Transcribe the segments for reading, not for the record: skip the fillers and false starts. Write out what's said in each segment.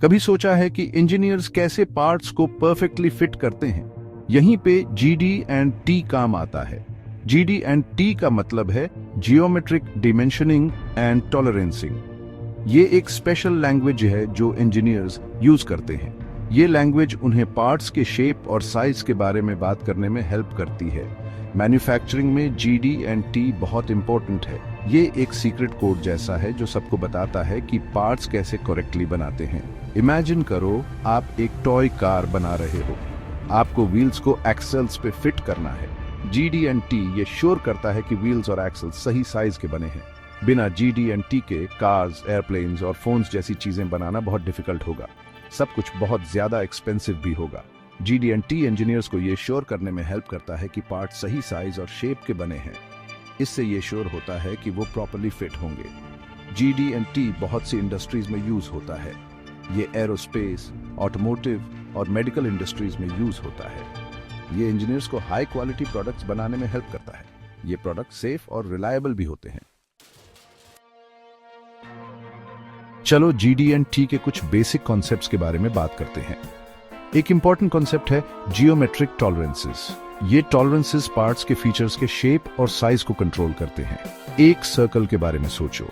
कभी सोचा है कि इंजीनियर्स कैसे पार्ट्स को परफेक्टली फिट करते हैं? यहीं पे GD&T काम आता है। GD&T का मतलब है जियोमेट्रिक डिमेंशनिंग एंड टॉलरेंसिंग। ये एक स्पेशल लैंग्वेज है जो इंजीनियर्स यूज करते हैं। ये लैंग्वेज उन्हें पार्ट्स के शेप और साइज के बारे में बात करने में हेल्प करती है। मैन्युफैक्चरिंग में GD&T बहुत इंपॉर्टेंट है। ये एक सीक्रेट कोड जैसा है जो सबको बताता है कि पार्ट्स कैसे करेक्टली बनाते हैं। इमेजिन करो आप एक टॉय कार बना रहे हो। आपको व्हील्स को एक्सेल्स पे फिट करना है। GD&T ये श्योर करता है कि व्हील्स और एक्सेल्स सही साइज के बने हैं। बिना GD&T के कार्स, एयरप्लेन्स और फोन्स जैसी चीजें बनाना बहुत डिफिकल्ट होगा। सब कुछ बहुत ज्यादा एक्सपेंसिव भी होगा। GD&T इंजीनियर्स को ये श्योर करने में हेल्प करता है कि पार्ट सही साइज और शेप के बने हैं। इससे ये श्योर होता है कि वो प्रॉपर्ली फिट होंगे। GD&T बहुत सी इंडस्ट्रीज में यूज होता है। ये एरोस्पेस, ऑटोमोटिव और मेडिकल इंडस्ट्रीज में यूज होता है। ये इंजीनियर्स को हाई क्वालिटी प्रोडक्ट्स बनाने में हेल्प करता है। ये प्रोडक्ट सेफ और रिलायबल भी होते हैं। चलो GD&T के कुछ बेसिक कॉन्सेप्ट्स के बारे में बात करते हैं। एक इंपॉर्टेंट कॉन्सेप्ट है जियोमेट्रिक टॉलरेंसेस। ये टॉलरेंसेस पार्ट्स के फीचर्स के शेप और साइज को कंट्रोल करते हैं। एक सर्कल के बारे में सोचो।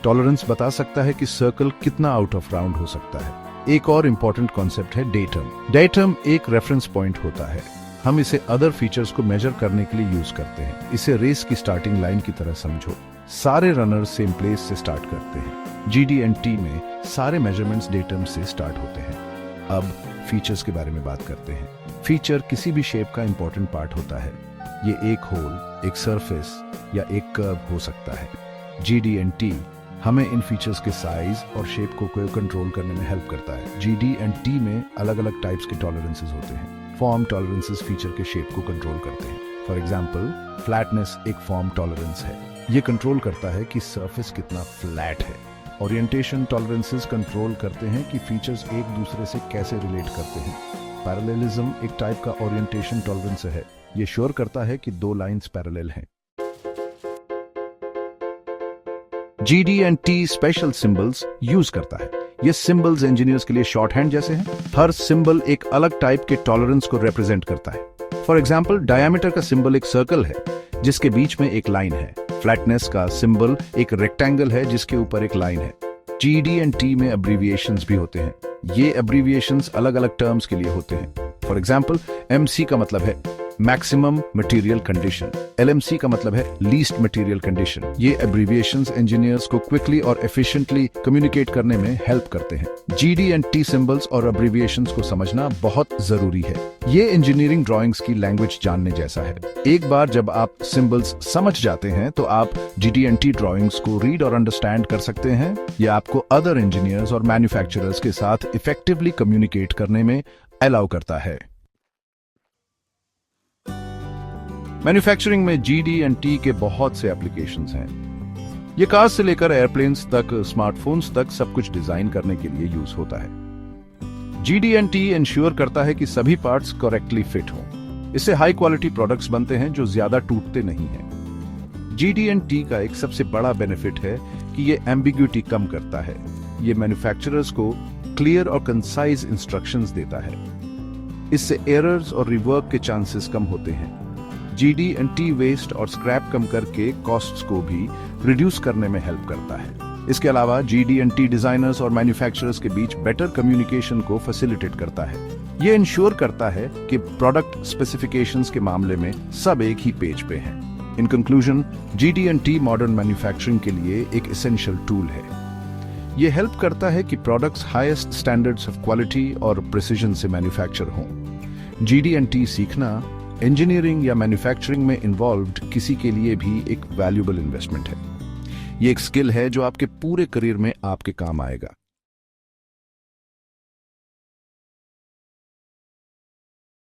टॉलरेंस बता सकता है कि सर्कल कितना आउट ऑफ राउंड हो सकता है। एक और इंपॉर्टेंट कॉन्सेप्ट है डेटम। डेटम एक रेफरेंस पॉइंट होता है। हम इसे अदर फीचर्स को मेजर करने के लिए यूज करते हैं। इसे रेस की स्टार्टिंग लाइन की तरह समझो। सारे रनर सेम प्लेस से स्टार्ट करते हैं। GD&T में सारे मेजरमेंट्स डेटम से स्टार्ट होते हैं। अब फीचर्स के बारे में बात करते हैं। फीचर किसी भी शेप का इंपॉर्टेंट पार्ट होता है। ये एक होल, एक सरफेस या एक कर्व हो सकता है। GD&T हमें इन फीचर्स के साइज और शेप को कंट्रोल करने में हेल्प करता है। GD&T में अलग अलग टाइप्स के टॉलरेंसेस होते हैं। फॉर्म टॉलरेंसेस फीचर के शेप को कंट्रोल करते हैं। फॉर एग्जाम्पल, फ्लैटनेस एक फॉर्म टॉलरेंस है। ये कंट्रोल करता है कि सरफेस कितना फ्लैट है। ओरिएंटेशन टॉलरेंसेस कंट्रोल करते हैं कि फीचर्स एक दूसरे से कैसे रिलेट करते हैं। पैरेललिज्म एक टाइप का ओरिएंटेशन टॉलरेंस है। ये श्योर करता है कि दो लाइंस पैरेलल हैं। GD&T स्पेशल सिंबल्स यूज करता है। ये सिंबल्स इंजीनियर्स के लिए शॉर्ट हैंड जैसे हैं। हर सिंबल एक अलग टाइप के टॉलरेंस को रिप्रेजेंट करता है। फॉर एग्जाम्पल, डायमीटर का सिंबल एक सर्कल है जिसके बीच में एक लाइन है। फ्लैटनेस का सिंबल एक रेक्टेंगल है जिसके ऊपर एक लाइन है। GD&T में अब्रीविएशंस भी होते हैं। ये अब्रीविएशंस अलग अलग टर्म्स के लिए होते हैं। फॉर एग्जाम्पल, MC का मतलब है मैक्सिमम मटेरियल कंडीशन, LMC का मतलब है लीस्ट मटेरियल कंडीशन। ये अब्रीविएशंस इंजीनियर्स को क्विकली और एफिशिएंटली कम्युनिकेट करने में हेल्प करते हैं। GD&T सिंबल्स और अब्रीविएशंस को समझना बहुत जरूरी है। ये इंजीनियरिंग ड्राइंग्स की लैंग्वेज जानने जैसा है। एक बार जब आप सिंबल्स समझ जाते हैं तो आप GD&T ड्राइंग्स को रीड और अंडरस्टैंड कर सकते हैं। यह आपको अदर इंजीनियर्स और मैन्युफैक्चरर्स के साथ इफेक्टिवली कम्युनिकेट करने में अलाउ करता है। मैन्युफैक्चरिंग में GD&T के बहुत से एप्लीकेशंस हैं। ये कार्स से लेकर एयरप्लेन्स तक, स्मार्टफोन्स तक सब कुछ डिजाइन करने के लिए यूज होता है। GD&T इंश्योर करता है कि सभी पार्ट्स करेक्टली फिट हों। इससे हाई क्वालिटी प्रोडक्ट्स बनते हैं जो ज्यादा टूटते नहीं हैं। GD&T का एक सबसे बड़ा बेनिफिट है कि ये एम्बिग्यूटी कम करता है। ये मैन्युफैक्चरर्स को क्लियर और कंसाइज इंस्ट्रक्शंस देता है। इससे एरर्स और रिवर्क के चांसेस कम होते हैं। GD&T वेस्ट और स्क्रैप कम करके कॉस्ट्स को भी रिड्यूस करने में हेल्प करता है। इसके अलावा GD&T डिजाइनर्स और मैन्युफैक्चरर्स के बीच बेटर कम्युनिकेशन को फैसिलिटेट करता है। यह इंश्योर करता है कि प्रोडक्ट स्पेसिफिकेशंस के मामले में सब एक ही पेज पे हैं। In conclusion, GD&T modern manufacturing के लिए एक एसेंशियल टूल है। यह हेल्प करता है कि products highest standards of quality और प्रिसीजन से मैन्युफैक्चर हों। GD&T सीखना इंजीनियरिंग या मैन्युफैक्चरिंग में इन्वॉल्व्ड किसी के लिए भी एक वैल्यूएबल इन्वेस्टमेंट है। ये एक स्किल है जो आपके पूरे करियर में आपके काम आएगा।